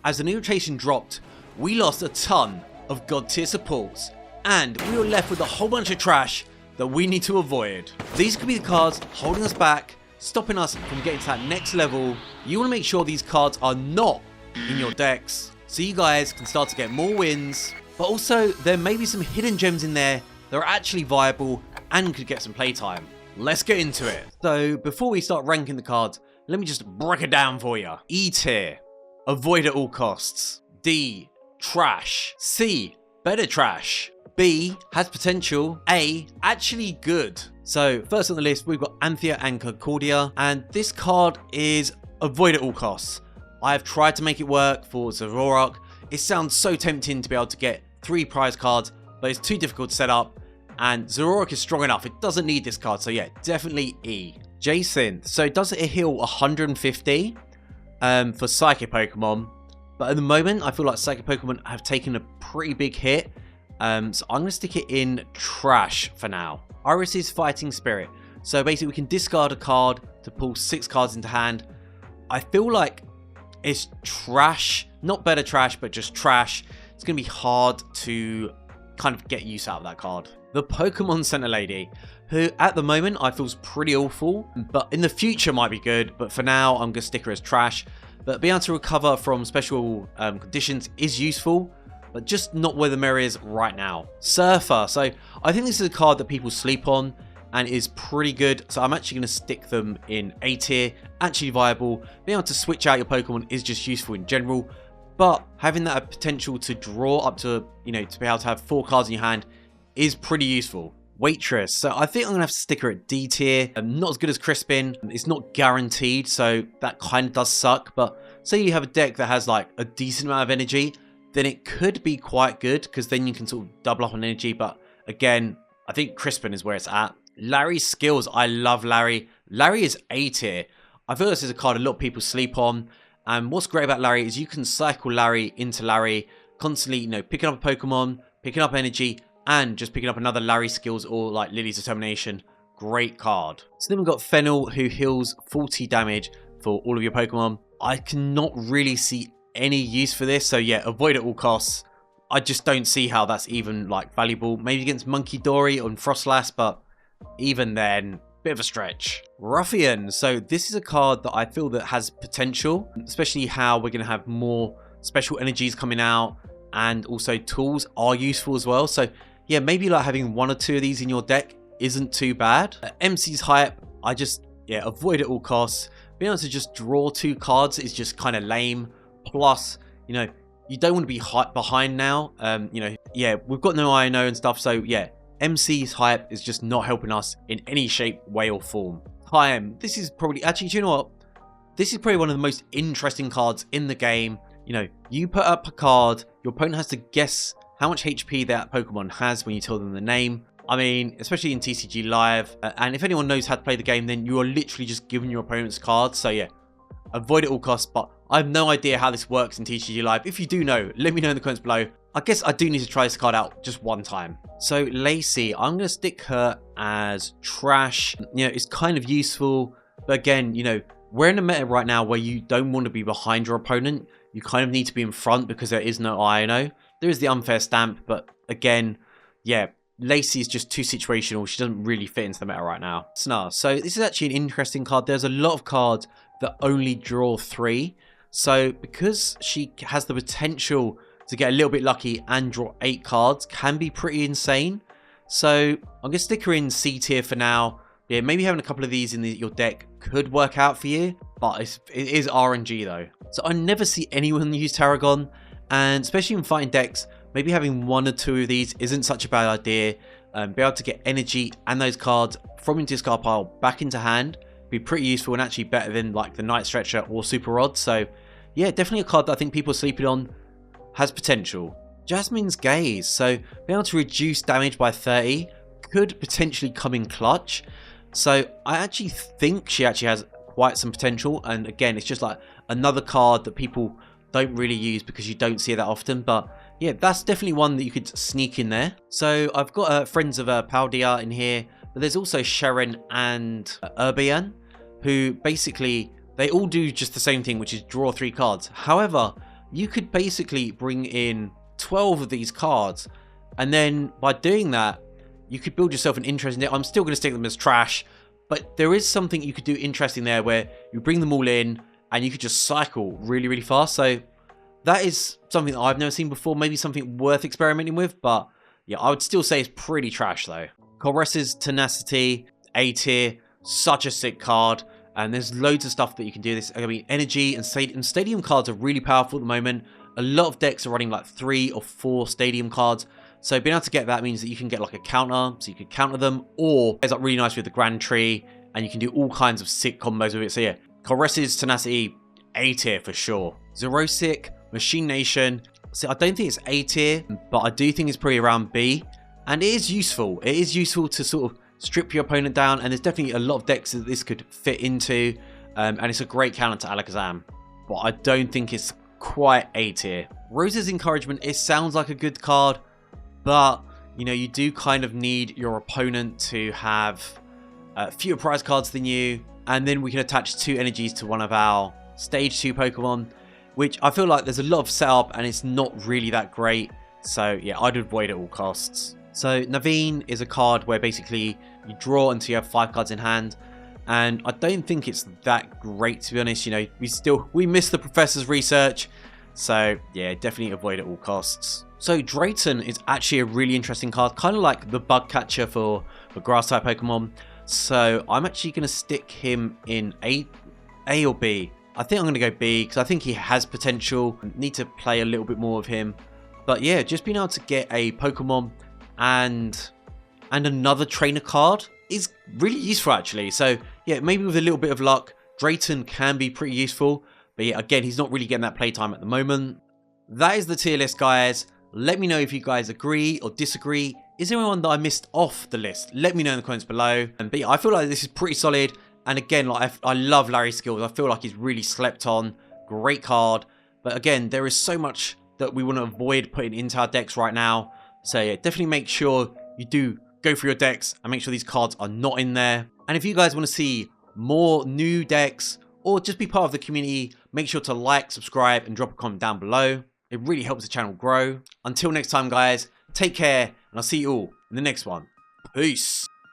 as the new rotation dropped, we lost a ton of god tier supports, and we were left with a whole bunch of trash that we need to avoid. These could be the cards holding us back, stopping us from getting to that next level. You want to make sure these cards are not in your decks, so you guys can start to get more wins, but also there may be some hidden gems in there that are actually viable and could get some playtime. Let's get into it. So before we start ranking the cards, let me just break it down for you. E tier, avoid at all costs. D, trash. C, better trash. B, has potential. A, actually good. So first on the list, we've got Anthea and Concordia, and this card is avoid at all costs. I have tried to make it work for Zoroark. It sounds so tempting to be able to get 3 prize cards, but it's too difficult to set up, and Zoroark is strong enough. It doesn't need this card, so yeah, definitely E. Jason, so does it heal 150 for Psychic Pokemon? But at the moment, I feel like Psychic Pokemon have taken a pretty big hit. So I'm going to stick it in trash for now. Iris's Fighting Spirit. So basically we can discard a card to pull 6 cards into hand. I feel like it's trash. Not better trash, but just trash. It's going to be hard to kind of get use out of that card. The Pokemon Center Lady, who at the moment I feel is pretty awful, but in the future might be good. But for now, I'm going to stick her as trash. But being able to recover from special conditions is useful, but just not where the mirror is right now. Surfer. So I think this is a card that people sleep on and is pretty good. So I'm actually going to stick them in A tier. Actually viable. Being able to switch out your Pokemon is just useful in general. But having that potential to draw up to, to be able to have 4 cards in your hand is pretty useful. Waitress. So I think I'm going to have to stick her at D tier. Not as good as Crispin. It's not guaranteed, so that kind of does suck. But say you have a deck that has like a decent amount of energy, then it could be quite good, because then you can sort of double up on energy. But again, I think Crispin is where it's at. Larry's skills. I love Larry. Larry is A tier. I feel this is a card a lot of people sleep on. And what's great about Larry is you can cycle Larry into Larry, constantly, picking up a Pokemon, picking up energy, and just picking up another Larry skills or like Lily's Determination. Great card. So then we've got Fennel, who heals 40 damage for all of your Pokemon. I cannot really see any use for this, so yeah, avoid at all costs. I just don't see how that's even like valuable. Maybe against Monkey Dory on Frostlass, but even then, bit of a stretch. Ruffian. So this is a card that I feel that has potential, especially how we're going to have more special energies coming out, and also tools are useful as well. So yeah, maybe like having 1 or 2 of these in your deck isn't too bad. MC's hype, I just, avoid at all costs. Being able to just draw 2 cards is just kind of lame. Plus, you don't want to be behind now. We've got no INO and stuff, so yeah, MC's hype is just not helping us in any shape, way, or form. Time. This is probably, actually, do you know what? This is probably one of the most interesting cards in the game. You put up a card, your opponent has to guess how much HP that Pokemon has when you tell them the name. I mean, especially in TCG Live, and if anyone knows how to play the game, then you are literally just giving your opponent's cards. So yeah, avoid at all costs, but I have no idea how this works in TCG Live. If you do know, let me know in the comments below. I guess I do need to try this card out just one time. So Lacey, I'm going to stick her as trash. It's kind of useful, but again, we're in a meta right now where you don't want to be behind your opponent. You kind of need to be in front because there is no INO. There is the unfair stamp, but again, yeah, Lacey is just too situational. She doesn't really fit into the meta right now. Snar. So this is actually an interesting card. There's a lot of cards that only draw 3. So because she has the potential to get a little bit lucky and draw 8 cards, can be pretty insane. So I'm going to stick her in C tier for now. Yeah, maybe having a couple of these in your deck could work out for you, but it is RNG though. So I never see anyone use Tarragon, and especially in fighting decks, maybe having 1 or 2 of these isn't such a bad idea. Be able to get energy and those cards from your discard pile back into hand, be pretty useful and actually better than like the Night Stretcher or Super Rod. So yeah, definitely a card that I think people are sleeping on, has potential. Jasmine's Gaze. So being able to reduce damage by 30 could potentially come in clutch. So I actually think she actually has quite some potential. And again, it's just like another card that people don't really use because you don't see it that often. But yeah, that's definitely one that you could sneak in there. So I've got friends of Paldia in here, but there's also Sharon and Urbian, who basically, they all do just the same thing, which is draw 3 cards. However, you could basically bring in 12 of these cards. And then by doing that, you could build yourself an interesting deck. I'm still going to stick them as trash, but there is something you could do interesting there where you bring them all in and you could just cycle really, really fast. So that is something that I've never seen before. Maybe something worth experimenting with, but yeah, I would still say it's pretty trash though. Colres's Tenacity, A tier, such a sick card. And there's loads of stuff that you can do this. I mean, energy and stadium cards are really powerful at the moment. A lot of decks are running like 3 or 4 stadium cards. So being able to get that means that you can get like a counter, so you can counter them, or it's like really nice with the Grand Tree, and you can do all kinds of sick combos with it. So yeah, Colres's Tenacity, A tier for sure. Xerosic, Machine Nation. See, I don't think it's A tier, but I do think it's probably around B. And it is useful. It is useful to sort of strip your opponent down, and there's definitely a lot of decks that this could fit into. And it's a great counter to Alakazam, but I don't think it's quite A tier. Rose's Encouragement, it sounds like a good card, but you know, you do kind of need your opponent to have fewer prize cards than you, and then we can attach 2 energies to one of our stage 2 Pokemon, which I feel like there's a lot of setup and it's not really that great. So yeah, I'd avoid at all costs. So Naveen is a card where basically you draw until you have 5 cards in hand, and I don't think it's that great, to be honest. You know, we miss the professor's research, so yeah, definitely avoid at all costs. So Drayton is actually a really interesting card, kind of like the bug catcher for grass type Pokemon. So I'm actually going to stick him in A or B. I think I'm going to go B because I think he has potential. Need to play a little bit more of him, but yeah, just being able to get a Pokemon and another trainer card is really useful actually. So yeah, maybe with a little bit of luck, Drayton can be pretty useful, but yeah, again, he's not really getting that playtime at the moment. That is the tier list, guys. Let me know if you guys agree or disagree. Is there anyone that I missed off the list? Let me know in the comments below. But yeah, I feel like this is pretty solid, and again, like I love Larry's skills. I feel like he's really slept on. Great card, but again, there is so much that we want to avoid putting into our decks right now. So yeah, definitely make sure you do go through your decks and make sure these cards are not in there. And if you guys want to see more new decks or just be part of the community, make sure to like, subscribe, and drop a comment down below. It really helps the channel grow. Until next time, guys, take care, and I'll see you all in the next one. Peace.